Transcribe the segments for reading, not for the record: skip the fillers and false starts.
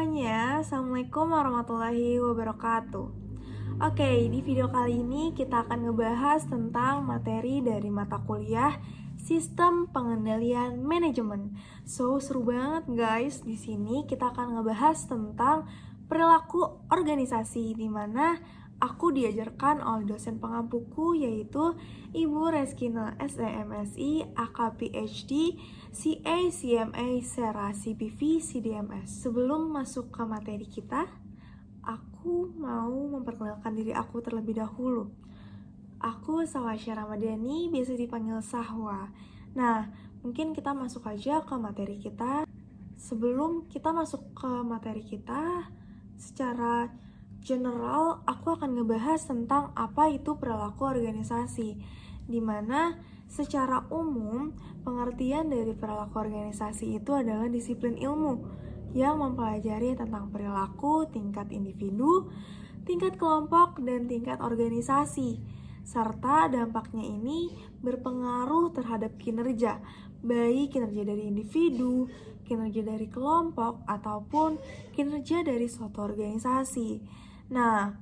semuanya, Assalamualaikum warahmatullahi wabarakatuh. Oke, di video kali ini kita akan ngebahas tentang materi dari mata kuliah Sistem Pengendalian Manajemen. So, seru banget guys. Di sini kita akan ngebahas tentang perilaku organisasi, di mana aku diajarkan oleh dosen pengampuku yaitu Ibu Reskina SEMSI, AK PhD, CA, CMA, SERA, CPV, CDMS. Sebelum masuk ke materi kita, aku mau memperkenalkan diri aku terlebih dahulu. Aku Sawasya Ramadhani, biasa dipanggil Sahwa. Nah, mungkin kita masuk aja ke materi kita. Sebelum kita masuk ke materi kita, secara general, aku akan ngebahas tentang apa itu perilaku organisasi, dimana secara umum, pengertian dari perilaku organisasi itu adalah disiplin ilmu yang mempelajari tentang perilaku tingkat individu, tingkat kelompok, dan tingkat organisasi, serta dampaknya ini berpengaruh terhadap kinerja, baik kinerja dari individu, kinerja dari kelompok, ataupun kinerja dari suatu organisasi. Nah,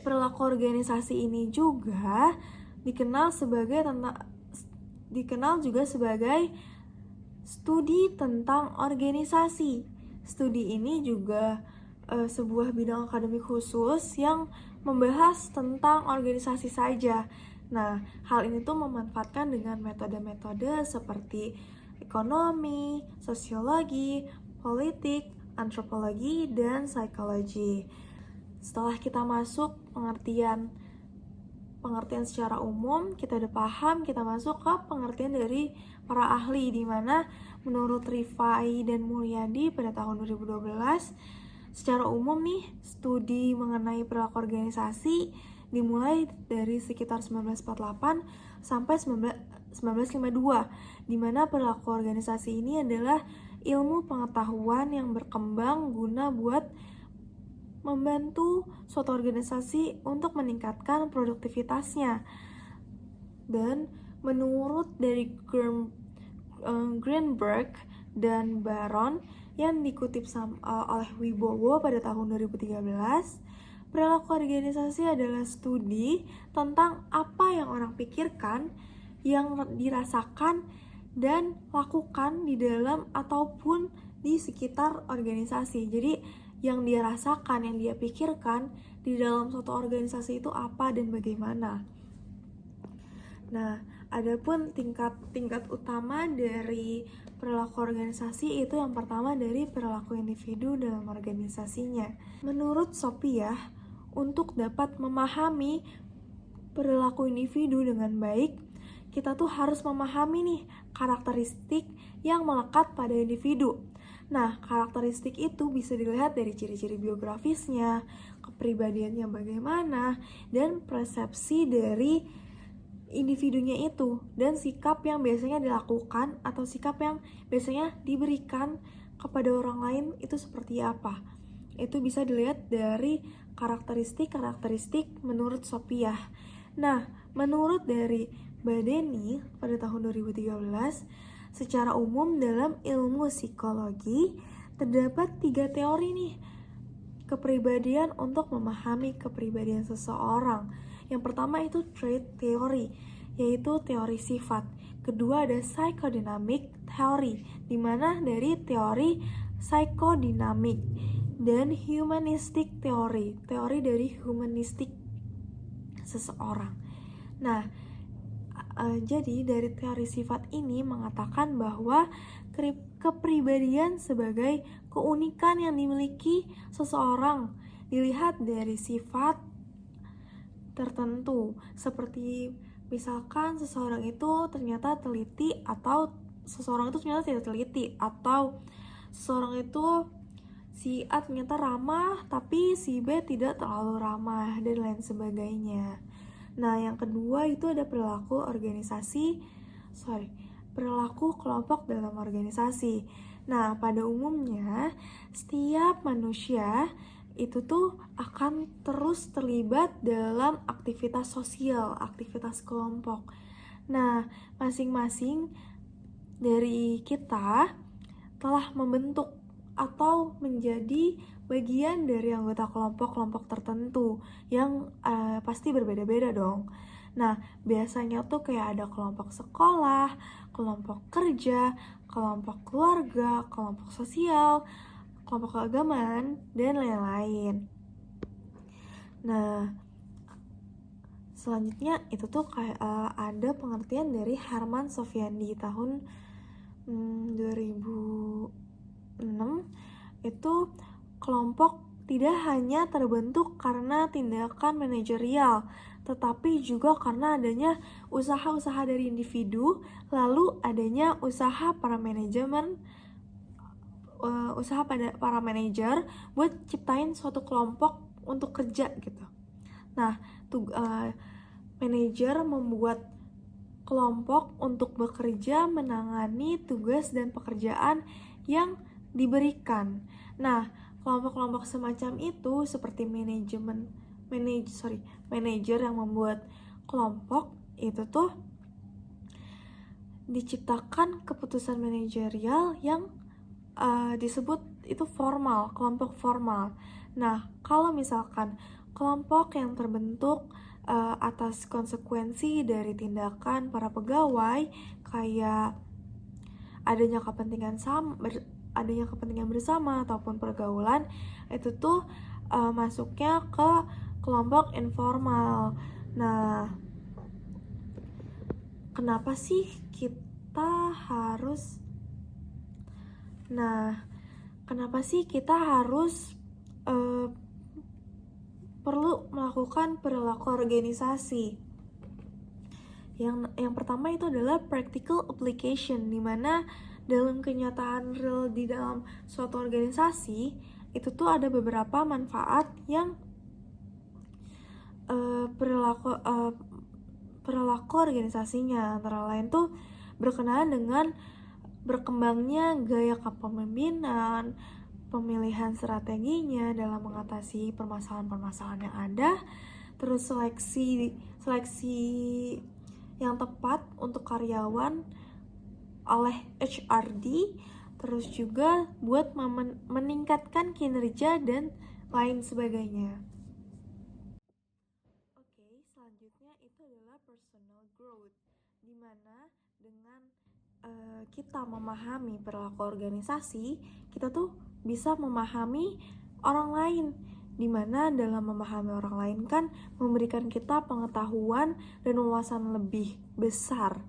perilaku organisasi ini juga dikenal juga sebagai studi tentang organisasi. Studi ini juga sebuah bidang akademik khusus yang membahas tentang organisasi saja. Nah, hal ini tuh memanfaatkan dengan metode-metode seperti ekonomi, sosiologi, politik, antropologi, dan psikologi. Setelah kita masuk pengertian secara umum, kita udah paham, kita masuk ke pengertian dari para ahli, di mana menurut Rifai dan Mulyadi pada tahun 2012, secara umum nih, studi mengenai perilaku organisasi dimulai dari sekitar 1948 sampai 1952, di mana perilaku organisasi ini adalah ilmu pengetahuan yang berkembang guna buat membantu suatu organisasi untuk meningkatkan produktivitasnya. Dan menurut dari Greenberg dan Baron yang dikutip oleh Wibowo pada tahun 2013, perilaku organisasi adalah studi tentang apa yang orang pikirkan, yang dirasakan, dan lakukan di dalam ataupun di sekitar organisasi. Jadi yang dia rasakan, yang dia pikirkan di dalam suatu organisasi itu apa dan bagaimana. Nah, adapun tingkat utama dari perilaku organisasi itu yang pertama dari perilaku individu dalam organisasinya. Menurut Sophia, untuk dapat memahami perilaku individu dengan baik, kita tuh harus memahami nih karakteristik yang melekat pada individu. Nah, karakteristik itu bisa dilihat dari ciri-ciri biografisnya, kepribadiannya bagaimana, dan persepsi dari individunya itu, dan sikap yang biasanya dilakukan atau sikap yang biasanya diberikan kepada orang lain itu seperti apa. Itu bisa dilihat dari karakteristik menurut Sophia. Nah, menurut dari Badeni pada tahun 2013, secara umum dalam ilmu psikologi terdapat 3 teori nih kepribadian untuk memahami kepribadian seseorang. Yang pertama itu trait theory, yaitu teori sifat. Kedua ada psychodynamic theory, di mana dari teori psikodinamik, dan humanistic theory, teori dari humanistik seseorang. Nah, jadi dari teori sifat ini mengatakan bahwa kepribadian sebagai keunikan yang dimiliki seseorang dilihat dari sifat tertentu, seperti misalkan seseorang itu ternyata teliti atau seseorang itu ternyata tidak teliti, atau seseorang itu si A ternyata ramah tapi si B tidak terlalu ramah, dan lain sebagainya. Nah, yang kedua itu ada perilaku kelompok dalam organisasi. Nah, pada umumnya setiap manusia itu tuh akan terus terlibat dalam aktivitas sosial, aktivitas kelompok. Nah, masing-masing dari kita telah membentuk atau menjadi bagian dari anggota kelompok-kelompok tertentu yang pasti berbeda-beda dong. Nah, biasanya tuh kayak ada kelompok sekolah, kelompok kerja, kelompok keluarga, kelompok sosial, kelompok keagamaan, dan lain-lain. Nah, selanjutnya itu tuh kayak ada pengertian dari Herman Sofyandi tahun 2006. Itu kelompok tidak hanya terbentuk karena tindakan manajerial, tetapi juga karena adanya usaha-usaha dari individu, lalu adanya usaha para manajer buat ciptain suatu kelompok untuk kerja gitu. Nah, manajer membuat kelompok untuk bekerja menangani tugas dan pekerjaan yang diberikan. Nah, kelompok-kelompok semacam itu seperti manajer yang membuat kelompok itu tuh diciptakan keputusan manajerial yang disebut itu formal, kelompok formal. Nah, kalau misalkan kelompok yang terbentuk atas konsekuensi dari tindakan para pegawai kayak adanya kepentingan bersama ataupun pergaulan, itu tuh masuknya ke kelompok informal. Nah, kenapa sih kita harus perlu melakukan perilaku organisasi? Yang pertama itu adalah practical application, di mana dalam kenyataan real di dalam suatu organisasi itu tuh ada beberapa manfaat yang perilaku organisasinya, antara lain tuh berkenaan dengan berkembangnya gaya kepemimpinan, pemilihan strateginya dalam mengatasi permasalahan-permasalahan yang ada, terus seleksi yang tepat untuk karyawan oleh HRD, terus juga buat meningkatkan kinerja dan lain sebagainya. Oke, selanjutnya itu adalah personal growth, dimana dengan kita memahami perilaku organisasi, kita tuh bisa memahami orang lain, dimana dalam memahami orang lain kan memberikan kita pengetahuan dan wawasan lebih besar,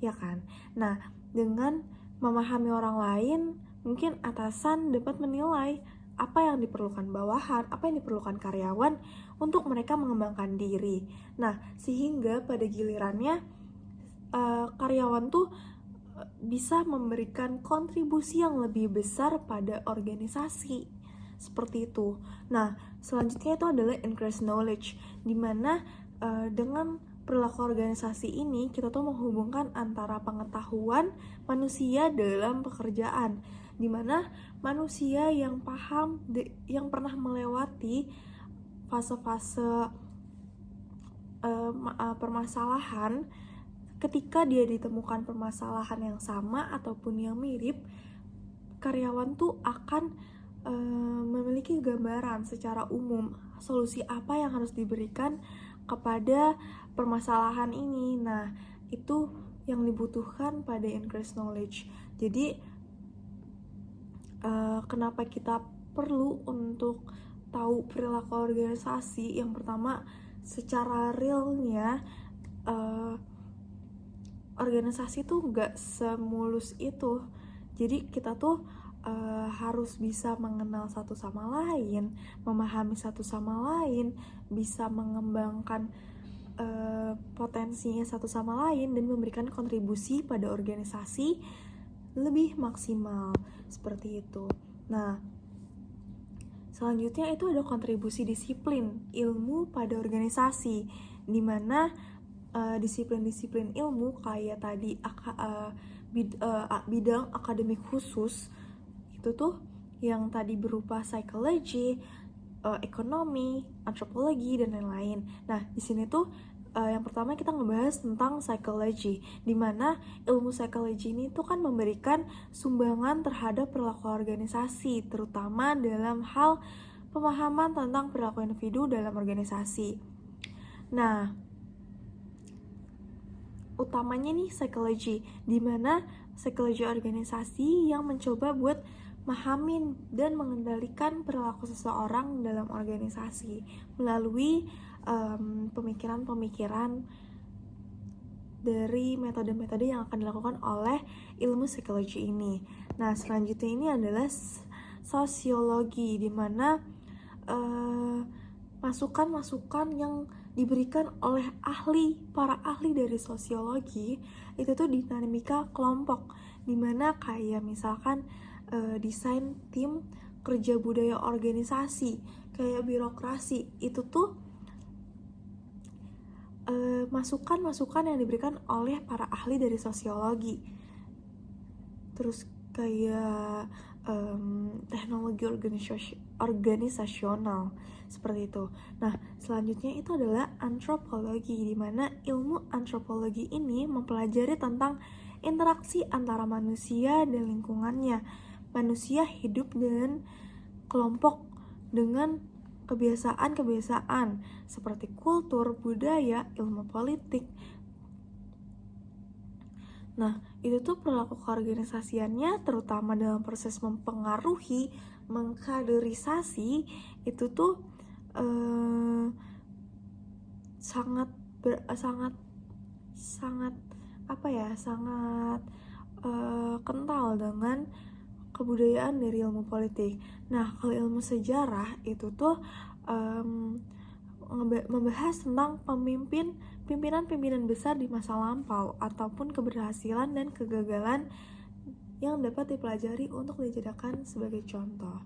ya kan? Nah, dengan memahami orang lain, mungkin atasan dapat menilai apa yang diperlukan bawahan, apa yang diperlukan karyawan untuk mereka mengembangkan diri. Nah, sehingga pada gilirannya karyawan tuh bisa memberikan kontribusi yang lebih besar pada organisasi, seperti itu. Nah, selanjutnya itu adalah increase knowledge, dimana dengan perilaku organisasi ini kita tuh menghubungkan antara pengetahuan manusia dalam pekerjaan, dimana manusia yang paham, yang pernah melewati fase-fase permasalahan, ketika dia ditemukan permasalahan yang sama ataupun yang mirip, karyawan tuh akan memiliki gambaran secara umum solusi apa yang harus diberikan kepada permasalahan ini. Nah, itu yang dibutuhkan pada increase knowledge. Jadi kenapa kita perlu untuk tahu perilaku organisasi? Yang pertama, secara realnya organisasi tuh gak semulus itu. Jadi kita tuh harus bisa mengenal satu sama lain, memahami satu sama lain, bisa mengembangkan potensinya satu sama lain, dan memberikan kontribusi pada organisasi lebih maksimal, seperti itu. Nah, selanjutnya itu ada kontribusi disiplin ilmu pada organisasi, dimana disiplin-disiplin ilmu kayak tadi bidang akademik khusus itu tuh yang tadi berupa psikologi, ekonomi, antropologi, dan lain-lain. Nah, di sini tuh Yang pertama kita ngebahas tentang psychology, dimana ilmu psychology ini tuh kan memberikan sumbangan terhadap perilaku organisasi, terutama dalam hal pemahaman tentang perilaku individu dalam organisasi. Nah, utamanya nih psikologi, dimana psikologi organisasi yang mencoba buat memahami dan mengendalikan perilaku seseorang dalam organisasi melalui pemikiran-pemikiran dari metode-metode yang akan dilakukan oleh ilmu psikologi ini. Nah, selanjutnya ini adalah sosiologi, di mana masukan-masukan yang diberikan oleh para ahli dari sosiologi itu tuh dinamika kelompok, dimana kayak misalkan desain tim, kerja budaya organisasi, kayak birokrasi, itu tuh masukan-masukan yang diberikan oleh para ahli dari sosiologi. Terus kayak teknologi organisasional seperti itu. Nah, selanjutnya itu adalah antropologi, di mana ilmu antropologi ini mempelajari tentang interaksi antara manusia dan lingkungannya. Manusia hidup dan kelompok dengan kebiasaan-kebiasaan seperti kultur, budaya, ilmu politik. Nah, itu tuh perilaku keorganisasiannya terutama dalam proses mempengaruhi, mengkaderisasi, itu tuh sangat kental dengan kebudayaan dari ilmu politik. Nah, kalau ilmu sejarah itu tuh membahas tentang pimpinan-pimpinan besar di masa lampau ataupun keberhasilan dan kegagalan yang dapat dipelajari untuk dijadikan sebagai contoh.